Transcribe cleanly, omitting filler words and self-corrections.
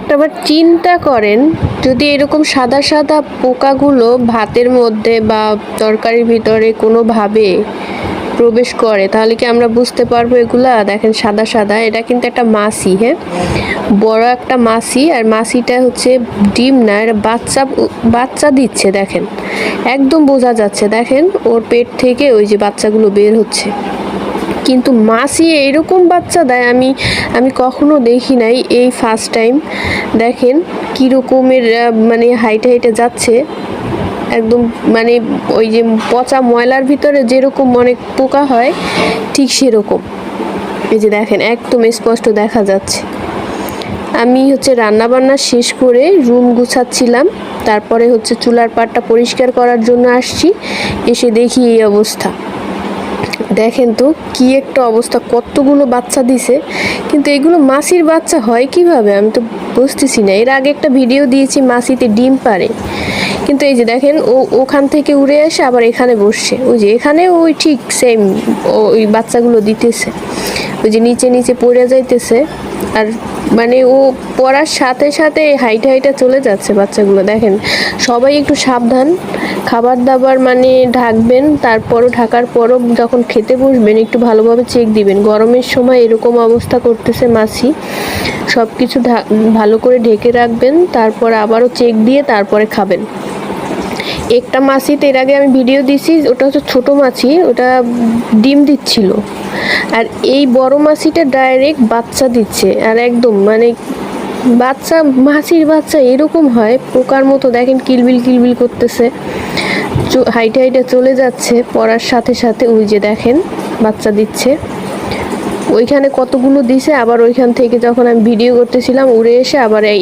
একটাবার চিন্তা করেন, যদি এরকম সাদা সাদা পোকাগুলো ভাতের মধ্যে বা তরকারির ভিতরে কোনোভাবে প্রবেশ করে, তাহলে কি আমরা বুঝতে পারবো এগুলা? দেখেন সাদা সাদা, এটা কিন্তু একটা মাছি, হ্যাঁ, বড় একটা মাছি। আর মাছিটা হচ্ছে ডিম না, এটা বাচ্চা বাচ্চা দিচ্ছে। দেখেন একদম বোঝা যাচ্ছে, দেখেন ওর পেট থেকে ওই যে বাচ্চাগুলো বের হচ্ছে। কিন্তু মাছি এরকম বাচ্চা দেয় আমি কখনো দেখি নাই, এই ফার্স্ট টাইম। দেখেন কী রকমের মানে হাইটে হাইটে যাচ্ছে একদম, মানে ওই যে পচা ময়লার ভিতরে যেরকম অনেক পোকা হয় ঠিক সেরকম। এই যে দেখেন একদম স্পষ্ট দেখা যাচ্ছে। আমি হচ্ছে রান্না বান্না শেষ করে রুম গুছাচ্ছিলাম, তারপরে হচ্ছে চুলার পাটটা পরিষ্কার করার জন্য আসছি, এসে দেখি এই অবস্থা। দেখেন তো কি একটা অবস্থা, কতগুলো বাচ্চা দিছে। কিন্তু এগুলো মাছির বাচ্চা হয় কিভাবে আমি তো বুঝতেছি না। এর আগে একটা ভিডিও দিয়েছি মাছিতে ডিম পারে, কিন্তু এই যে দেখেন ওখান থেকে উড়ে এসে আবার এখানে বসছে। ওই যে এখানে ওই ঠিক সেম ওই বাচ্চাগুলো দিতেছে, ওই যে নিচে নিচে পড়ে যাইতেছে। আর মানে ও পড়ার সাথে সাথে হাইটে হাইটে চলে যাচ্ছে বাচ্চাগুলো। দেখেন সবাই একটু সাবধান, খাবার দাবার মানে ঢাকবেন, তারপরও ঢাকার পরও যখন খেতে বসবেন একটু ভালোভাবে চেক দিবেন। গরমের সময় এরকম অবস্থা করতেছে মাছি, সব কিছু ভালো করে ঢেকে রাখবেন, তারপর আবারও চেক দিয়ে তারপরে খাবেন। একটা মাছিতে এর আগে আমি ভিডিও দিছি, ওটা হচ্ছে ছোটো মাছি, ওটা ডিম দিচ্ছিল। আর এই বড় মাছিটা ডাইরেক্ট বাচ্চা দিচ্ছে, আর একদম মানে বাচ্চা, মাছির বাচ্চা এরকম হয় পোকার মতো। দেখেন কিলবিল কিলবিল করতেছে, হাইটে হাইটে চলে যাচ্ছে পড়ার সাথে সাথে। ওই যে দেখেন বাচ্চা দিচ্ছে, ওইখানে কতগুলো দিছে, আবার ওইখান থেকে যখন আমি ভিডিও করতেছিলাম উড়ে এসে আবার এই